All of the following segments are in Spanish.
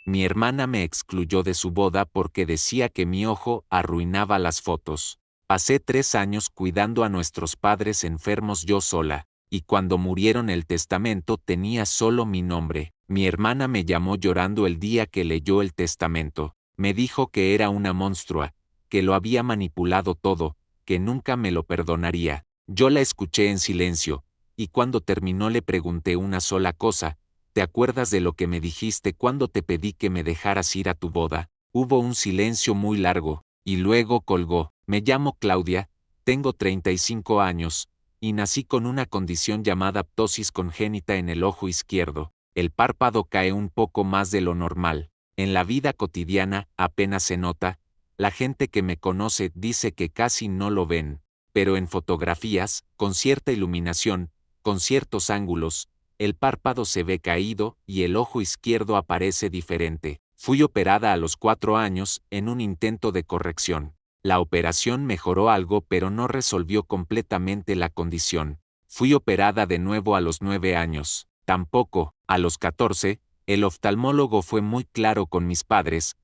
Mi hermana me excluyó de su boda porque decía que mi ojo arruinaba las fotos. Pasé 3 años cuidando a nuestros padres enfermos yo sola, y cuando murieron el testamento tenía solo mi nombre. Mi hermana me llamó llorando el día que leyó el testamento. Me dijo que era una monstrua, que lo había manipulado todo, que nunca me lo perdonaría. Yo la escuché en silencio, y cuando terminó le pregunté una sola cosa: ¿te acuerdas de lo que me dijiste cuando te pedí que me dejaras ir a tu boda? Hubo un silencio muy largo, y luego colgó. Me llamo Claudia, tengo 35 años, y nací con una condición llamada ptosis congénita en el ojo izquierdo. El párpado cae un poco más de lo normal. En la vida cotidiana apenas se nota. La gente que me conoce dice que casi no lo ven, pero en fotografías, con cierta iluminación, con ciertos ángulos, el párpado se ve caído y el ojo izquierdo aparece diferente. Fui operada a los 4 años en un intento de corrección. La operación mejoró algo pero no resolvió completamente la condición. Fui operada de nuevo a los 9 años. Tampoco, a los 14, el oftalmólogo fue muy claro con mis padres: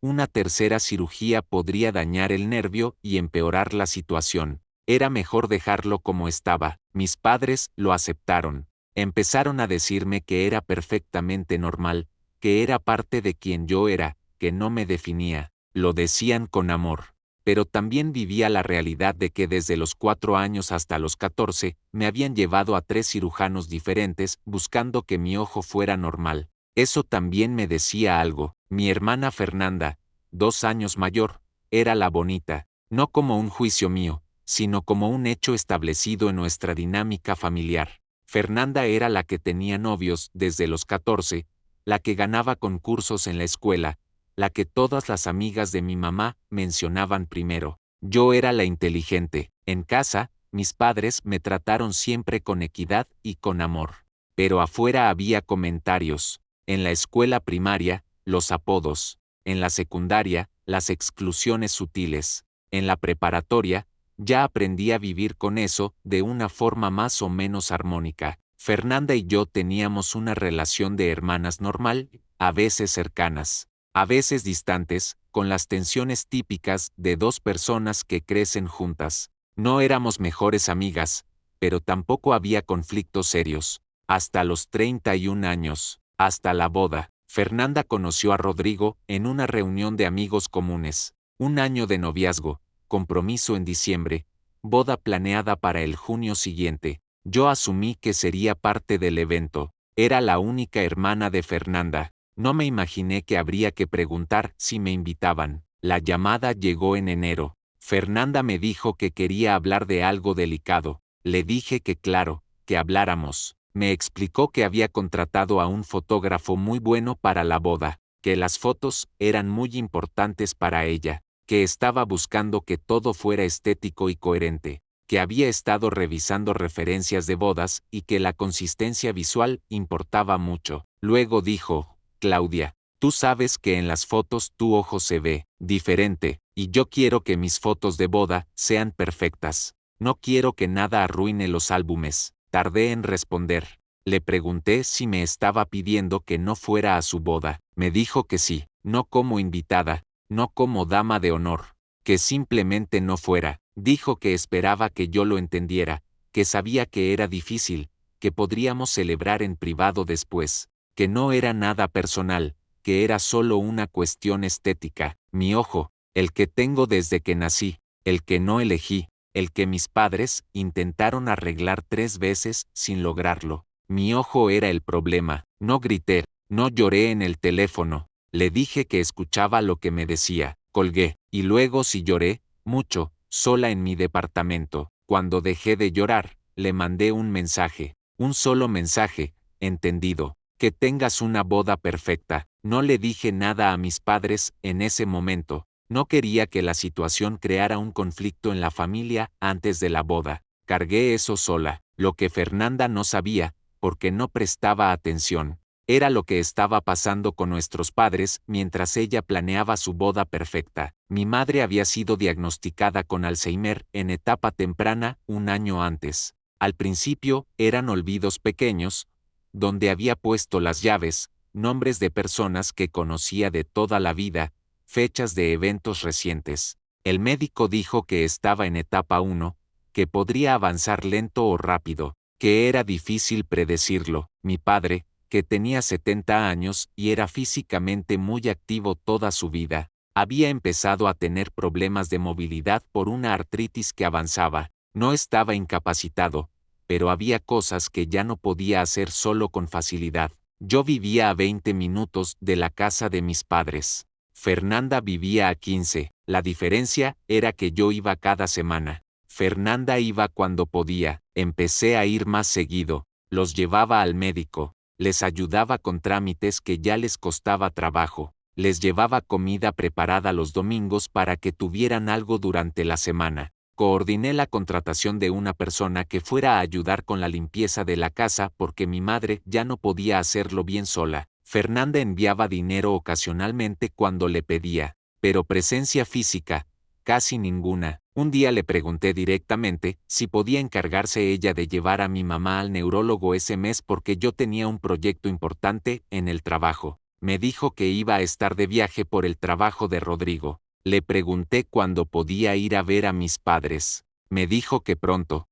una tercera cirugía podría dañar el nervio y empeorar la situación. Era mejor dejarlo como estaba. Mis padres lo aceptaron. Empezaron a decirme que era perfectamente normal, que era parte de quien yo era, que no me definía. Lo decían con amor. Pero también vivía la realidad de que desde los 4 años hasta los 14, me habían llevado a 3 cirujanos diferentes buscando que mi ojo fuera normal. Eso también me decía algo. Mi hermana Fernanda, 2 años mayor, era la bonita, no como un juicio mío, sino como un hecho establecido en nuestra dinámica familiar. Fernanda era la que tenía novios desde los 14, la que ganaba concursos en la escuela, la que todas las amigas de mi mamá mencionaban primero. Yo era la inteligente. En casa, mis padres me trataron siempre con equidad y con amor. Pero afuera había comentarios. En la escuela primaria, los apodos. En la secundaria, las exclusiones sutiles. En la preparatoria, ya aprendí a vivir con eso de una forma más o menos armónica. Fernanda y yo teníamos una relación de hermanas normal, a veces cercanas, a veces distantes, con las tensiones típicas de 2 personas que crecen juntas. No éramos mejores amigas, pero tampoco había conflictos serios. Hasta los 31 años, hasta la boda, Fernanda conoció a Rodrigo en una reunión de amigos comunes. 1 año de noviazgo, compromiso en diciembre, boda planeada para el junio siguiente. Yo asumí que sería parte del evento. Era la única hermana de Fernanda. No me imaginé que habría que preguntar si me invitaban. La llamada llegó en enero. Fernanda me dijo que quería hablar de algo delicado. Le dije que claro, que habláramos. Me explicó que había contratado a un fotógrafo muy bueno para la boda, que las fotos eran muy importantes para ella, que estaba buscando que todo fuera estético y coherente, que había estado revisando referencias de bodas y que la consistencia visual importaba mucho. Luego dijo: Claudia, tú sabes que en las fotos tu ojo se ve diferente, y yo quiero que mis fotos de boda sean perfectas. No quiero que nada arruine los álbumes. Tardé en responder. Le pregunté si me estaba pidiendo que no fuera a su boda. Me dijo que sí, no como invitada, no como dama de honor, que simplemente no fuera. Dijo que esperaba que yo lo entendiera, que sabía que era difícil, que podríamos celebrar en privado después, que no era nada personal, que era solo una cuestión estética. Mi ojo, el que tengo desde que nací, el que no elegí, el que mis padres intentaron arreglar 3 veces sin lograrlo. Mi ojo era el problema. No grité, no lloré en el teléfono. Le dije que escuchaba lo que me decía. Colgué, y luego sí lloré, mucho, sola en mi departamento. Cuando dejé de llorar, le mandé un mensaje. Un solo mensaje: entendido. Que tengas una boda perfecta. No le dije nada a mis padres en ese momento. No quería que la situación creara un conflicto en la familia antes de la boda. Cargué eso sola. Lo que Fernanda no sabía, porque no prestaba atención, era lo que estaba pasando con nuestros padres mientras ella planeaba su boda perfecta. Mi madre había sido diagnosticada con Alzheimer en etapa temprana 1 año antes. Al principio eran olvidos pequeños, donde había puesto las llaves, nombres de personas que conocía de toda la vida, fechas de eventos recientes. El médico dijo que estaba en etapa 1, que podría avanzar lento o rápido, que era difícil predecirlo. Mi padre, que tenía 70 años y era físicamente muy activo toda su vida, había empezado a tener problemas de movilidad por una artritis que avanzaba. No estaba incapacitado, pero había cosas que ya no podía hacer solo con facilidad. Yo vivía a 20 minutos de la casa de mis padres. Fernanda vivía a 15, la diferencia era que yo iba cada semana. Fernanda iba cuando podía, empecé a ir más seguido, los llevaba al médico, les ayudaba con trámites que ya les costaba trabajo, les llevaba comida preparada los domingos para que tuvieran algo durante la semana. Coordiné la contratación de una persona que fuera a ayudar con la limpieza de la casa porque mi madre ya no podía hacerlo bien sola. Fernanda enviaba dinero ocasionalmente cuando le pedía, pero presencia física, casi ninguna. Un día le pregunté directamente si podía encargarse ella de llevar a mi mamá al neurólogo ese mes porque yo tenía un proyecto importante en el trabajo. Me dijo que iba a estar de viaje por el trabajo de Rodrigo. Le pregunté cuándo podía ir a ver a mis padres. Me dijo que pronto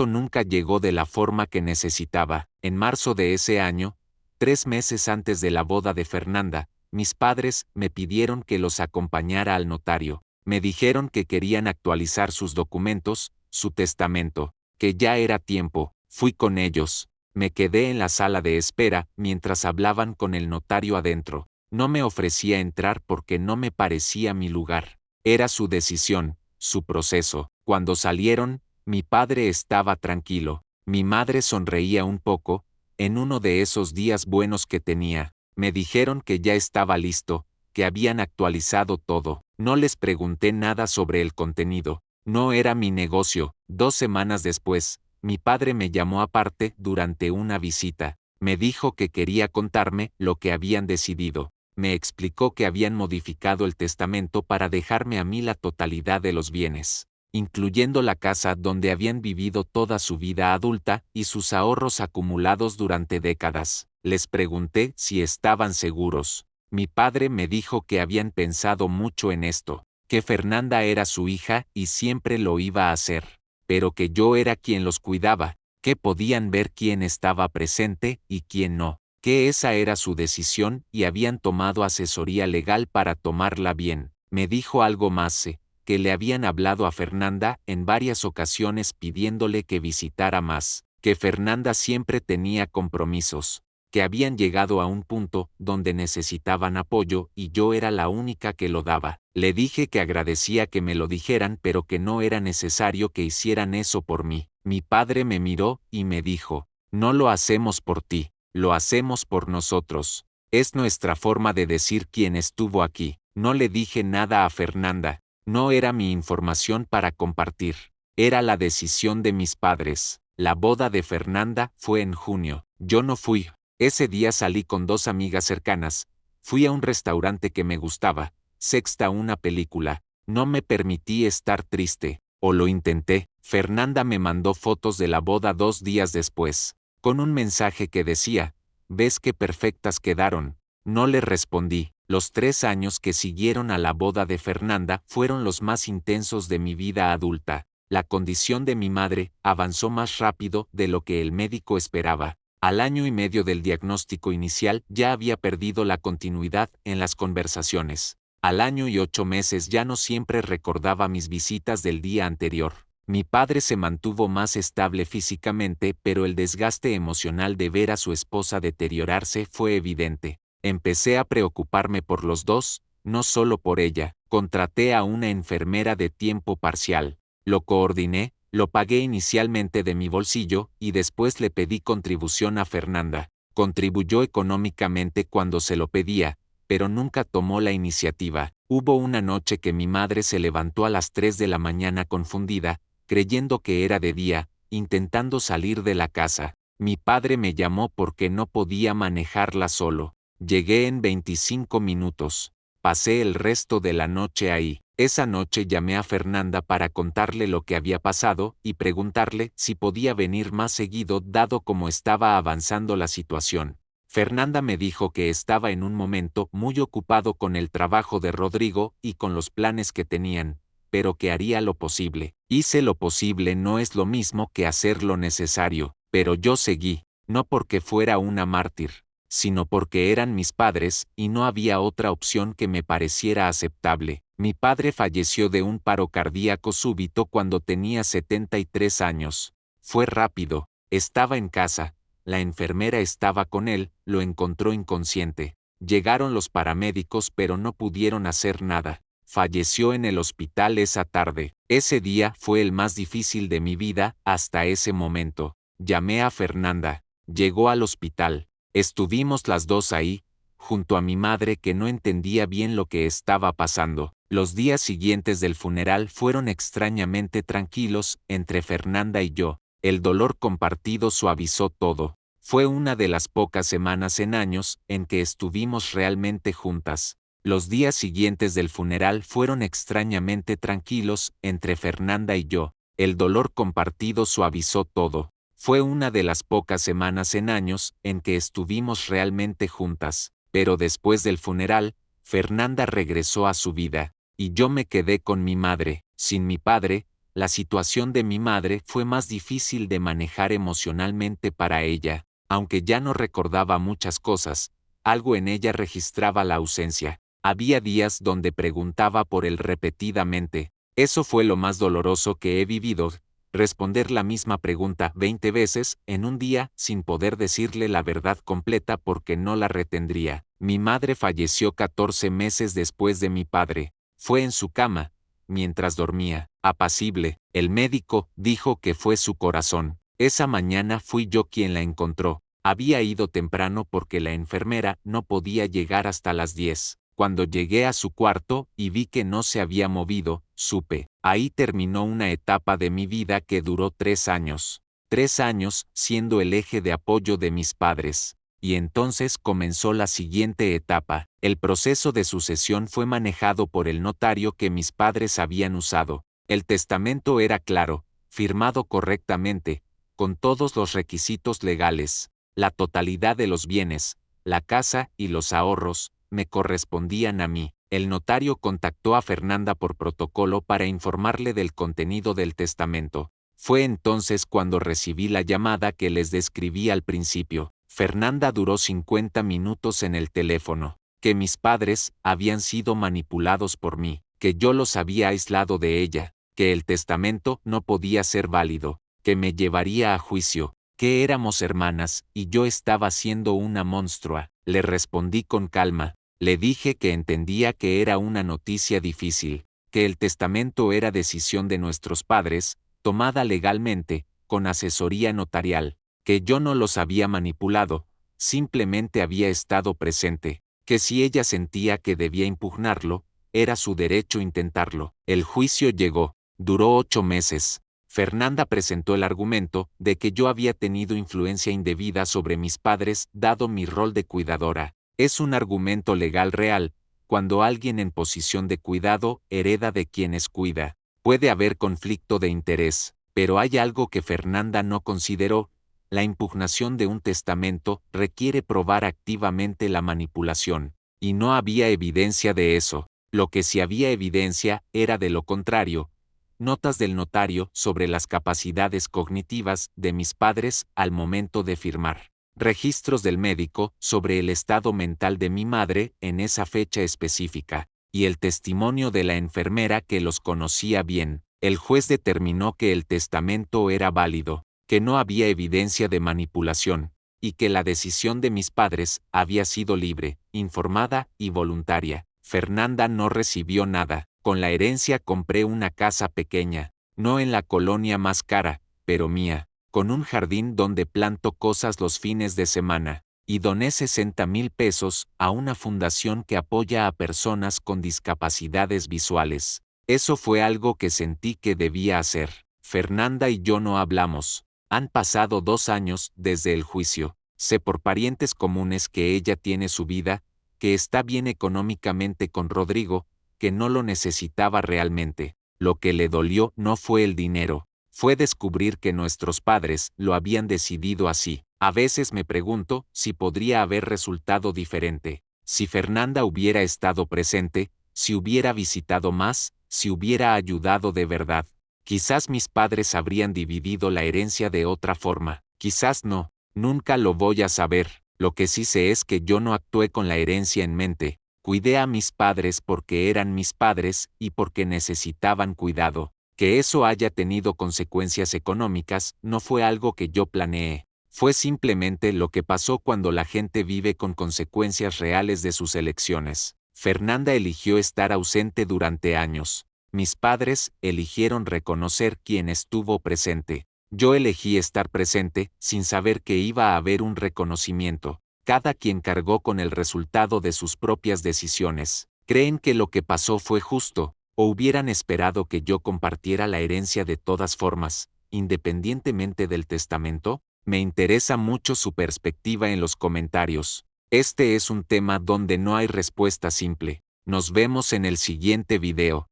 nunca llegó de la forma que necesitaba. En marzo de ese año, 3 meses antes de la boda de Fernanda, mis padres me pidieron que los acompañara al notario. Me dijeron que querían actualizar sus documentos, su testamento, que ya era tiempo. Fui con ellos. Me quedé en la sala de espera mientras hablaban con el notario adentro. No me ofrecía entrar porque no me parecía mi lugar. Era su decisión, su proceso. Cuando salieron, mi padre estaba tranquilo. Mi madre sonreía un poco, en uno de esos días buenos que tenía. Me dijeron que ya estaba listo, que habían actualizado todo. No les pregunté nada sobre el contenido. No era mi negocio. 2 semanas después, mi padre me llamó aparte durante una visita. Me dijo que quería contarme lo que habían decidido. Me explicó que habían modificado el testamento para dejarme a mí la totalidad de los bienes, incluyendo la casa donde habían vivido toda su vida adulta y sus ahorros acumulados durante décadas. Les pregunté si estaban seguros. Mi padre me dijo que habían pensado mucho en esto, que Fernanda era su hija y siempre lo iba a hacer, pero que yo era quien los cuidaba, que podían ver quién estaba presente y quién no, que esa era su decisión y habían tomado asesoría legal para tomarla bien. Me dijo algo más, que le habían hablado a Fernanda en varias ocasiones pidiéndole que visitara más, que Fernanda siempre tenía compromisos, que habían llegado a un punto donde necesitaban apoyo y yo era la única que lo daba. Le dije que agradecía que me lo dijeran pero que no era necesario que hicieran eso por mí. Mi padre me miró y me dijo, no lo hacemos por ti, lo hacemos por nosotros. Es nuestra forma de decir quién estuvo aquí. No le dije nada a Fernanda. No era mi información para compartir. Era la decisión de mis padres. La boda de Fernanda fue en junio. Yo no fui. Ese día salí con 2 amigas cercanas. Fui a un restaurante que me gustaba. Sexta una película. No me permití estar triste. O lo intenté. Fernanda me mandó fotos de la boda 2 días después, con un mensaje que decía, ¿ves qué perfectas quedaron? No le respondí. Los 3 años que siguieron a la boda de Fernanda fueron los más intensos de mi vida adulta. La condición de mi madre avanzó más rápido de lo que el médico esperaba. Al año y medio del diagnóstico inicial ya había perdido la continuidad en las conversaciones. Al año y 8 meses ya no siempre recordaba mis visitas del día anterior. Mi padre se mantuvo más estable físicamente, pero el desgaste emocional de ver a su esposa deteriorarse fue evidente. Empecé a preocuparme por los dos, no solo por ella. Contraté a una enfermera de tiempo parcial. Lo coordiné, lo pagué inicialmente de mi bolsillo y después le pedí contribución a Fernanda. Contribuyó económicamente cuando se lo pedía, pero nunca tomó la iniciativa. Hubo una noche que mi madre se levantó a las 3 de la mañana confundida, creyendo que era de día, intentando salir de la casa. Mi padre me llamó porque no podía manejarla solo. Llegué en 25 minutos. Pasé el resto de la noche ahí. Esa noche llamé a Fernanda para contarle lo que había pasado y preguntarle si podía venir más seguido dado cómo estaba avanzando la situación. Fernanda me dijo que estaba en un momento muy ocupado con el trabajo de Rodrigo y con los planes que tenían, pero que haría lo posible. Hice lo posible no es lo mismo que hacer lo necesario, pero yo seguí, no porque fuera una mártir, sino porque eran mis padres y no había otra opción que me pareciera aceptable. Mi padre falleció de un paro cardíaco súbito cuando tenía 73 años. Fue rápido, estaba en casa. La enfermera estaba con él, lo encontró inconsciente. Llegaron los paramédicos pero no pudieron hacer nada. Falleció en el hospital esa tarde. Ese día fue el más difícil de mi vida hasta ese momento. Llamé a Fernanda. Llegó al hospital. Estuvimos las dos ahí, junto a mi madre que no entendía bien lo que estaba pasando. Los días siguientes del funeral fueron extrañamente tranquilos entre Fernanda y yo. El dolor compartido suavizó todo. Fue una de las pocas semanas en años en que estuvimos realmente juntas. Los días siguientes del funeral fueron extrañamente tranquilos entre Fernanda y yo. El dolor compartido suavizó todo. Fue una de las pocas semanas en años en que estuvimos realmente juntas. Pero después del funeral, Fernanda regresó a su vida, y yo me quedé con mi madre. Sin mi padre, la situación de mi madre fue más difícil de manejar emocionalmente para ella. Aunque ya no recordaba muchas cosas, algo en ella registraba la ausencia. Había días donde preguntaba por él repetidamente. Eso fue lo más doloroso que he vivido, responder la misma pregunta 20 veces en un día sin poder decirle la verdad completa porque no la retendría. Mi madre falleció 14 meses después de mi padre. Fue en su cama, mientras dormía, apacible. El médico dijo que fue su corazón. Esa mañana fui yo quien la encontró. Había ido temprano porque la enfermera no podía llegar hasta las 10. Cuando llegué a su cuarto y vi que no se había movido, supe. Ahí terminó una etapa de mi vida que duró 3 años. 3 años siendo el eje de apoyo de mis padres. Y entonces comenzó la siguiente etapa. El proceso de sucesión fue manejado por el notario que mis padres habían usado. El testamento era claro, firmado correctamente, con todos los requisitos legales. La totalidad de los bienes, la casa y los ahorros, me correspondían a mí. El notario contactó a Fernanda por protocolo para informarle del contenido del testamento. Fue entonces cuando recibí la llamada que les describí al principio. Fernanda duró 50 minutos en el teléfono, que mis padres habían sido manipulados por mí, que yo los había aislado de ella, que el testamento no podía ser válido, que me llevaría a juicio, que éramos hermanas y yo estaba siendo una monstrua. Le respondí con calma, le dije que entendía que era una noticia difícil, que el testamento era decisión de nuestros padres, tomada legalmente, con asesoría notarial, que yo no los había manipulado, simplemente había estado presente, que si ella sentía que debía impugnarlo, era su derecho intentarlo. El juicio llegó, duró 8 meses. Fernanda presentó el argumento de que yo había tenido influencia indebida sobre mis padres dado mi rol de cuidadora. Es un argumento legal real, cuando alguien en posición de cuidado hereda de quienes cuida. Puede haber conflicto de interés, pero hay algo que Fernanda no consideró. La impugnación de un testamento requiere probar activamente la manipulación, y no había evidencia de eso. Lo que sí había evidencia era de lo contrario. Notas del notario sobre las capacidades cognitivas de mis padres al momento de firmar. Registros del médico sobre el estado mental de mi madre en esa fecha específica, y el testimonio de la enfermera que los conocía bien. El juez determinó que el testamento era válido, que no había evidencia de manipulación, y que la decisión de mis padres había sido libre, informada y voluntaria. Fernanda no recibió nada. Con la herencia compré una casa pequeña, no en la colonia más cara, pero mía, con un jardín donde planto cosas los fines de semana, y doné 60,000 pesos a una fundación que apoya a personas con discapacidades visuales. Eso fue algo que sentí que debía hacer. Fernanda y yo no hablamos. Han pasado 2 años desde el juicio. Sé por parientes comunes que ella tiene su vida, que está bien económicamente con Rodrigo, que no lo necesitaba realmente. Lo que le dolió no fue el dinero, fue descubrir que nuestros padres lo habían decidido así. A veces me pregunto si podría haber resultado diferente, si Fernanda hubiera estado presente, si hubiera visitado más, si hubiera ayudado de verdad. Quizás mis padres habrían dividido la herencia de otra forma, quizás no, nunca lo voy a saber. Lo que sí sé es que yo no actué con la herencia en mente, cuidé a mis padres porque eran mis padres y porque necesitaban cuidado. Que eso haya tenido consecuencias económicas no fue algo que yo planeé. Fue simplemente lo que pasó cuando la gente vive con consecuencias reales de sus elecciones. Fernanda eligió estar ausente durante años. Mis padres eligieron reconocer quién estuvo presente. Yo elegí estar presente sin saber que iba a haber un reconocimiento. Cada quien cargó con el resultado de sus propias decisiones. ¿Creen que lo que pasó fue justo, o hubieran esperado que yo compartiera la herencia de todas formas, independientemente del testamento? Me interesa mucho su perspectiva en los comentarios. Este es un tema donde no hay respuesta simple. Nos vemos en el siguiente video.